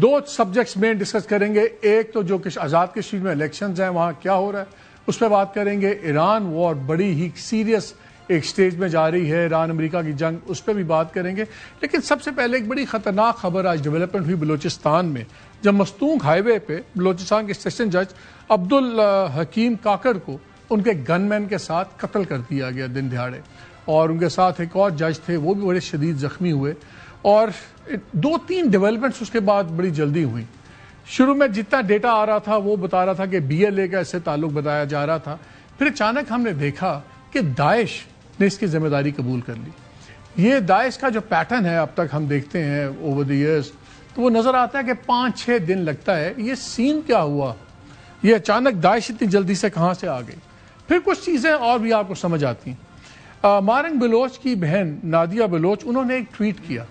دو subjects میں discuss کریں گے. ایک تو جو آزاد کشمیر میں الیکشنز ہیں وہاں کیا ہو رہا ہے اس پہ بات کریں گے. ایران وار بڑی ہی سیریس ایک سٹیج میں جا رہی ہے, ایران امریکہ کی جنگ, اس پہ بھی بات کریں گے. لیکن سب سے پہلے ایک بڑی خطرناک خبر آج ڈیولپمنٹ ہوئی بلوچستان میں, جب مستونگ ہائی وے پہ بلوچستان کے سیشن جج عبدالحکیم کاکڑ کو ان کے گن مین کے ساتھ قتل کر دیا گیا دن دہاڑے, اور ان کے ساتھ ایک اور جج تھے وہ بھی بڑے شدید زخمی ہوئے. اور 2-3 ڈیولپمنٹس اس کے بعد بڑی جلدی ہوئی. شروع میں جتنا ڈیٹا آ رہا تھا وہ بتا رہا تھا کہ BLA کا اس سے تعلق بتایا جا رہا تھا, پھر اچانک ہم نے دیکھا کہ داعش نے اس کی ذمہ داری قبول کر لی. یہ داعش کا جو پیٹرن ہے اب تک ہم دیکھتے ہیں اوور دی ایئرز, تو وہ نظر آتا ہے کہ 5-6 دن لگتا ہے. یہ سین کیا ہوا, یہ اچانک داعش اتنی جلدی سے کہاں سے آ گئی. پھر کچھ چیزیں اور بھی آپ کو سمجھ آتی ہیں. مارنگ بلوچ کی بہن نادیہ بلوچ, انہوں نے ایک ٹویٹ کیا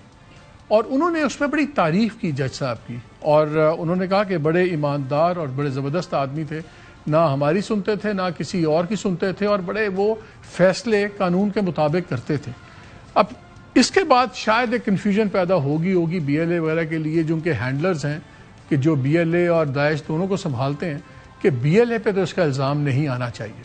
اور انہوں نے اس میں بڑی تعریف کی جج صاحب کی, اور انہوں نے کہا کہ بڑے ایماندار اور بڑے زبردست آدمی تھے, نہ ہماری سنتے تھے نہ کسی اور کی سنتے تھے, اور بڑے وہ فیصلے قانون کے مطابق کرتے تھے. اب اس کے بعد شاید ایک کنفیوژن پیدا ہوگی BLA وغیرہ کے لیے جو ان کے ہینڈلرز ہیں, کہ جو BLA اور داعش دونوں کو سنبھالتے ہیں, کہ BLA پہ تو اس کا الزام نہیں آنا چاہیے.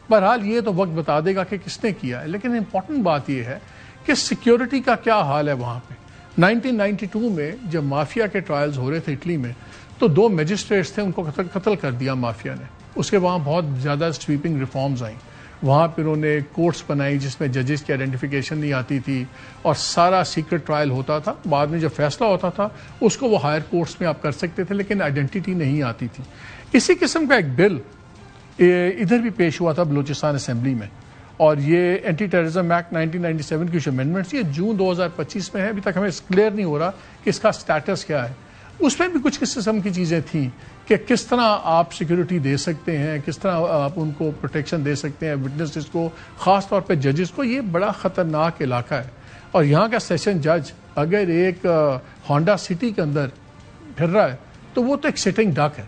بہرحال یہ تو وقت بتا دے گا کہ کس نے کیا ہے. لیکن امپورٹنٹ بات یہ ہے کہ سیکیورٹی کا کیا حال ہے وہاں پہ. 1992 میں جب مافیا کے ٹرائلز ہو رہے تھے اٹلی میں, تو 2 میجسٹریٹس تھے, ان کو قتل کر دیا مافیا نے. اس کے وہاں بہت زیادہ سویپنگ ریفارمز آئیں. وہاں پہ انہوں نے کورٹس بنائی جس میں ججز کی آئیڈینٹیفیکیشن نہیں آتی تھی, اور سارا سیکرٹ ٹرائل ہوتا تھا. بعد میں جب فیصلہ ہوتا تھا اس کو وہ ہائر کورٹس میں آپ کر سکتے تھے, لیکن آئیڈینٹی نہیں آتی تھی. اسی قسم کا ایک بل ادھر بھی پیش ہوا تھا بلوچستان اسمبلی میں, اور یہ اینٹی ٹیررزم ایکٹ 1997 کی جو امینڈمنٹس, یہ جون 2025 میں ہے. ابھی تک ہمیں کلیئر نہیں ہو رہا کہ اس کا سٹیٹس کیا ہے. اس میں بھی کچھ قسم کی چیزیں تھیں کہ کس طرح آپ سیکیورٹی دے سکتے ہیں, کس طرح آپ ان کو پروٹیکشن دے سکتے ہیں, وٹنسز کو, خاص طور پہ ججز کو. یہ بڑا خطرناک علاقہ ہے, اور یہاں کا سیشن جج اگر ایک ہونڈا سٹی کے اندر پھر رہا ہے تو وہ تو ایک سٹنگ ڈک ہے.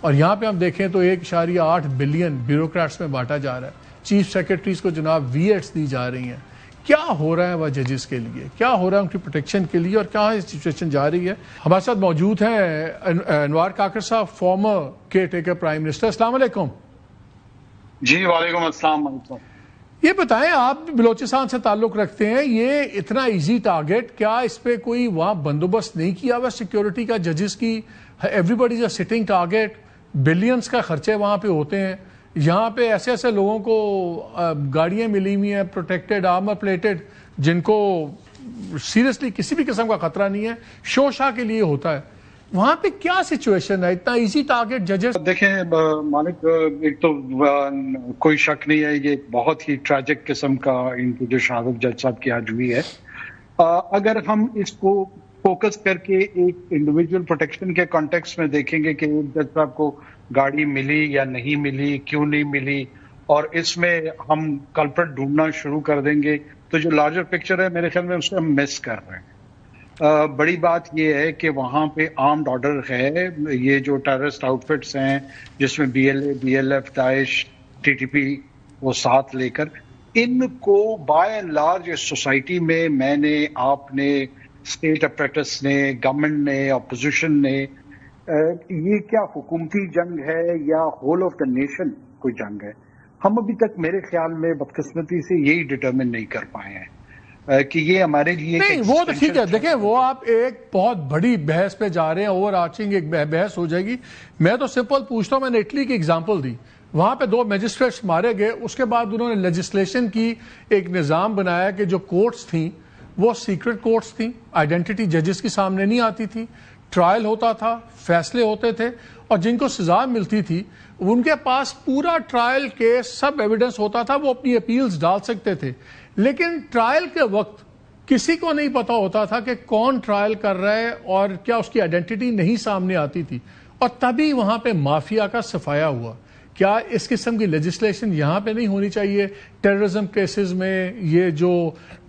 اور یہاں پہ ہم دیکھیں تو 1.8 بلین بیوروکریٹس میں بانٹا جا رہا ہے. چیف سیکرٹریز کو جناب VETs دی جا رہی ہیں. کیا ہو رہا ہے وہ ججز کے لیے, کیا ہو رہا ہے ان کی پروٹیکشن کے لیے, اور کہاں یہ سچویشن جا رہی ہے. ہمارے ساتھ موجود ہیں انوار کاکڑ صاحب, former caretaker prime minister. السلام علیکم. جی وعلیکم السلام. یہ بتائیں, آپ بلوچستان سے تعلق رکھتے ہیں, یہ اتنا ایزی ٹارگیٹ, کیا اس پہ کوئی وہاں بندوبست نہیں کیا ہوا سیکیورٹی کا ججز کی؟ ایوری بڈی از اے سٹنگ ٹارگیٹ, بلینز کا خرچے وہاں پہ ہوتے ہیں. یہاں پہ ایسے ایسے لوگوں کو گاڑیاں ملی ہوئی ہیں پروٹیکٹڈ آرمر پلیٹڈ, جن کو سیریسلی کسی بھی قسم کا خطرہ نہیں ہے, شو شاہ کے لیے ہوتا ہے. وہاں پہ کیا سچویشن ہے, اتنا ایزی ٹارگیٹ ججز؟ دیکھیں مالک, ایک تو کوئی شک نہیں ہے یہ بہت ہی ٹریجک قسم کا ان کی جو شہادت جج صاحب کی آج ہوئی ہے. اگر ہم اس کو فوکس کر کے ایک انڈیویجول پروٹیکشن کے کانٹیکس میں دیکھیں گے کہ جج صاحب کو گاڑی ملی یا نہیں ملی, کیوں نہیں ملی, اور اس میں ہم کلپرٹ ڈھونڈنا شروع کر دیں گے, تو جو لارجر پکچر ہے میرے خیال میں اس کو ہم مس کر رہے ہیں. بڑی بات یہ ہے کہ وہاں پہ آرمڈ آرڈر ہے, یہ جو ٹیررسٹ آؤٹ فٹس ہیں جس میں BLA, BLF, داعش, TTP وہ ساتھ لے کر, ان کو بائی اینڈ لارج سوسائٹی میں نے, آپ نے, اسٹیٹ اپریٹس نے, گورنمنٹ نے, اپوزیشن نے, یہ کیا حکومتی جنگ ہے یا ہول آف دا نیشن کوئی جنگ ہے, ہم ابھی تک میرے خیال میں بدقسمتی سے یہی ڈٹرمن نہیں کر پائے ہیں کہ یہ ہمارے لیے نہیں. وہ تو ٹھیک ہے, دیکھیں وہ آپ ایک بہت بڑی بحث پہ جا رہے ہیں, اوور آرچنگ ایک بحث ہو جائے گی. میں تو سمپل پوچھتا ہوں, میں نے اٹلی کی ایگزامپل دی, وہاں پہ 2 میجسٹریٹس مارے گئے, اس کے بعد انہوں نے لیجسلیشن کی ایک نظام بنایا کہ جو کورٹس تھیں وہ سیکرٹ کورٹس تھیں, آئیڈینٹی ججز کے سامنے نہیں آتی تھی, ٹرائل ہوتا تھا, فیصلے ہوتے تھے, اور جن کو سزا ملتی تھی ان کے پاس پورا ٹرائل کیس سب ایویڈنس ہوتا تھا, وہ اپنی اپیلز ڈال سکتے تھے. لیکن ٹرائل کے وقت کسی کو نہیں پتا ہوتا تھا کہ کون ٹرائل کر رہا ہے, اور کیا اس کی آئیڈینٹی نہیں سامنے آتی تھی, اور تبھی وہاں پہ مافیا کا صفایا ہوا. کیا اس قسم کی لیجسلیشن یہاں پہ نہیں ہونی چاہیے؟ ٹیررزم کیسز میں یہ جو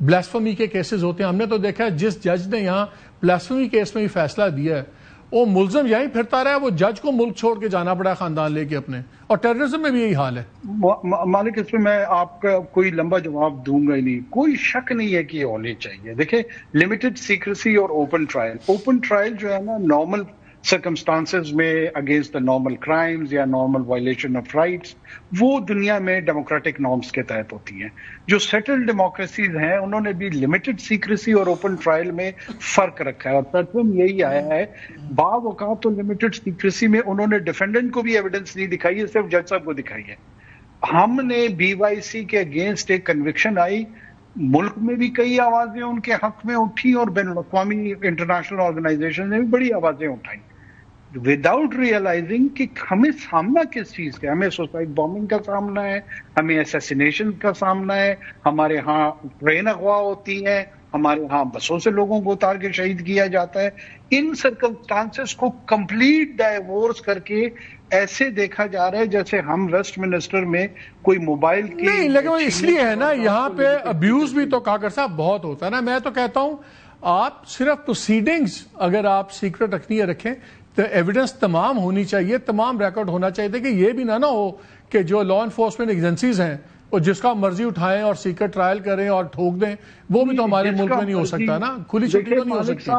بلاسفمی کے کیسز ہوتے ہیں, ہم نے تو دیکھا ہے جس جج نے یہاں بلاسفمی کیس میں بھی فیصلہ دیا ہے وہ ملزم یہیں پھرتا رہا ہے, وہ جج کو ملک چھوڑ کے جانا پڑا خاندان لے کے اپنے. اور ٹیررزم میں بھی یہی حال ہے. مالک اس میں میں آپ کا کوئی لمبا جواب دوں گا ہی نہیں. کوئی شک نہیں ہے کہ یہ ہونی چاہیے. دیکھیں لمیٹڈ سیکریسی اور اوپن ٹرائل جو ہے نا نارمل سرکمسٹانسز میں اگینسٹ دا نارمل کرائمز یا نارمل وائلیشن آف رائٹس, وہ دنیا میں ڈیموکریٹک نارمز کے تحت ہوتی ہیں. جو سیٹلڈ ڈیموکریسیز ہیں انہوں نے بھی لمیٹڈ سیکریسی اور اوپن ٹرائل میں فرق رکھا ہے, اور پیٹرن یہی آیا ہے. بعض اوقات تو لمیٹڈ سیکریسی میں انہوں نے ڈیفینڈنٹ کو بھی ایویڈنس نہیں دکھائی ہے, صرف جج صاحب کو دکھائی ہے. ہم نے بی وائی سی کے اگینسٹ ایک کنوکشن آئی, ملک میں بھی کئی آوازیں ان کے حق میں اٹھی اور بین الاقوامی انٹرنیشنل آرگنائزیشن نے بھی بڑی آوازیں اٹھائیں وداؤٹ ریئلائزنگ کہ ہمیں سامنا کس چیز کا ہے. ہمیں سوسائڈ بامبنگ کا سامنا ہے, ہمیں اسیسینیشن کا سامنا ہے, ہمارے ہاں ٹرین اغوا ہوتی ہیں, ہمارے ہاں بسوں سے لوگوں کو اتار کے شہید کیا جاتا ہے. ان سرکمسٹانسز کو کمپلیٹ ڈائیورس کر کے ایسے دیکھا جا رہا ہے جیسے ہم ویسٹ منسٹر میں کوئی موبائل کی نہیں, لیکن وہ اس لیے ہے نا یہاں پہ ابیوز بھی تو کاکر صاحب بہت ہوتا ہے نا. میں تو کہتا ہوں آپ صرف پروسیڈنگز اگر آپ سیکرٹ رکھنی ہے رکھیں, تو ایویڈنس تمام ہونی چاہیے, تمام ریکارڈ ہونا چاہیے کہ یہ بھی نہ ہو کہ جو لا انفورسمنٹ ایجنسیز ہیں وہ جس کا مرضی اٹھائیں اور سیکرٹ ٹرائل کریں اور ٹھوک دیں. وہ بھی تو ہمارے ملک میں نہیں ہو سکتا نا, کھلی چھٹی تو نہیں ہو سکتی.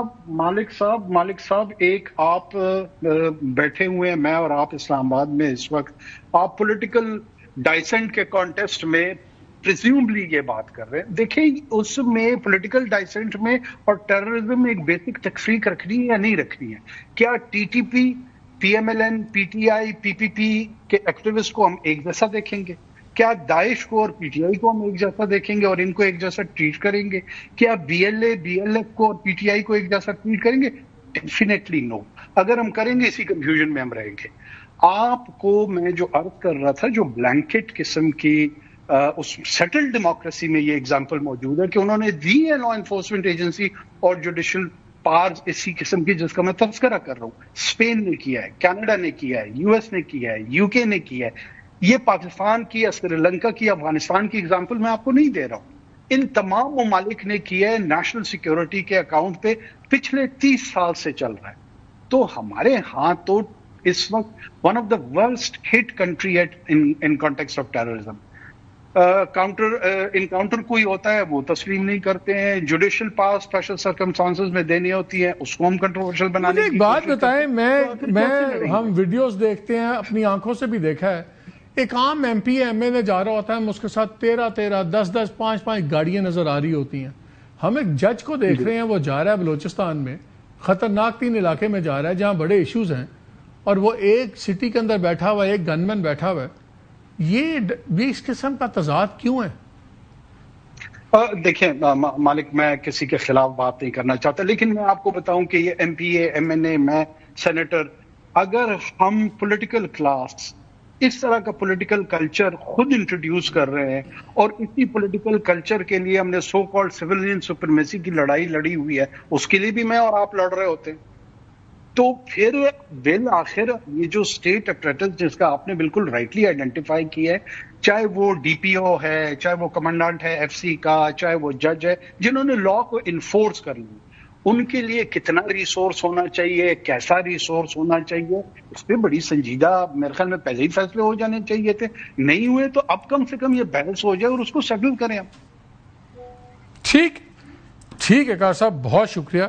مالک صاحب ایک آپ بیٹھے ہوئے ہیں, میں اور آپ اسلام آباد میں اس وقت, آپ پولیٹیکل ڈائسنٹ کے کانٹیسٹ میں پریزیوملی یہ بات کر رہے ہیں. دیکھیں اس میں پولیٹیکل ڈائسنٹ میں اور ٹیررزم میں ایک بیسک تفریق رکھنی ہے یا نہیں رکھنی ہے. کیا T T P, P M L N, P T I, P P P کے ایکٹیوسٹ کو ہم ایک جیسا دیکھیں گے؟ کیا داعش کو اور پی ٹی آئی کو ہم ایک جیسا دیکھیں گے اور ان کو ایک جیسا ٹریٹ کریں گے؟ کیا B L A, B L F کو اور پی ٹی آئی کو ایک جیسا ٹریٹ کریں گے؟ ڈیفینیٹلی نو. اگر ہم کریں گے اسی کنفیوژن میں ہم رہیں گے. آپ کو میں جو عرض کر رہا تھا, جو بلینکٹ قسم کی اس سیٹل ڈیموکریسی میں یہ ایگزامپل موجود ہے کہ انہوں نے دی ہے لا انفورسمنٹ ایجنسی اور جوڈیشل پارز اسی قسم کی جس کا میں تذکرہ کر رہا ہوں. اسپین نے کیا ہے, کینیڈا نے کیا ہے, یو ایس نے کیا ہے, یو کے نے کیا ہے. یہ پاکستان کی, سری لنکا کی, افغانستان کی ایگزامپل میں آپ کو نہیں دے رہا ہوں. ان تمام ممالک نے کیا ہے, نیشنل سیکیورٹی کے اکاؤنٹ پہ پچھلے 30 سال سے چل رہا ہے. تو ہمارے ہاں تو اس وقت one of the worst hit country at in context of terrorism. Encounter کوئی ہوتا ہے وہ تسلیم نہیں کرتے ہیں. جوڈیشل پاس اسپیشل سرکمسٹانسز میں دینی ہوتی ہے, اس کو ہم کنٹروورشل بنانے کی. ایک بات بتائیں, میں ہم ویڈیوز دیکھتے ہیں, اپنی آنکھوں سے بھی دیکھا ہے, ایک عام ایم پی ایم اے جا رہا ہوتا ہے, ہم اس کے ساتھ 13 10 5 گاڑیاں نظر آ رہی ہوتی ہیں. ہم ایک جج کو دیکھ رہے ہیں, وہ جا رہا ہے بلوچستان میں, خطرناک 3 علاقے میں جا رہا ہے جہاں بڑے ایشوز ہیں, اور وہ ایک سٹی کے اندر بیٹھا ہوا ہے, ایک گن مین بیٹھا ہوا ہے. یہ اس قسم کا تضاد کیوں ہے؟ دیکھیں مالک, میں کسی کے خلاف بات نہیں کرنا چاہتا, لیکن میں آپ کو بتاؤں کہ یہ ایم پی اے, ایم این اے, میں سینیٹر, اگر ہم پولیٹیکل کلاس اس طرح کا پولیٹیکل کلچر خود انٹروڈیوس کر رہے ہیں, اور اسی پولیٹیکل کلچر کے لیے ہم نے سو کالڈ سویلین سپریمیسی کی لڑائی لڑی ہوئی ہے, اس کے لیے بھی میں اور آپ لڑ رہے ہوتے ہیں, تو پھر بالآخر یہ جو اسٹیٹ اپریٹس جس کا آپ نے بالکل رائٹلی آئیڈینٹیفائی کیا ہے, چاہے وہ ڈی پی او ہے, چاہے وہ کمانڈنٹ ہے ایف سی کا, چاہے وہ جج ہے, جنہوں نے لا کو انفورس کر لی, ان کے لیے کتنا ریسورس ہونا چاہیے, کیسا ریسورس ہونا چاہیے, اس پہ بڑی سنجیدہ میرے خیال میں پہلے ہی فیصلے ہو جانے چاہیے تھے. نہیں ہوئے تو اب کم سے کم یہ بحث ہو جائے اور اس کو سیٹل کریں. ٹھیک ہے کار صاحب, بہت شکریہ.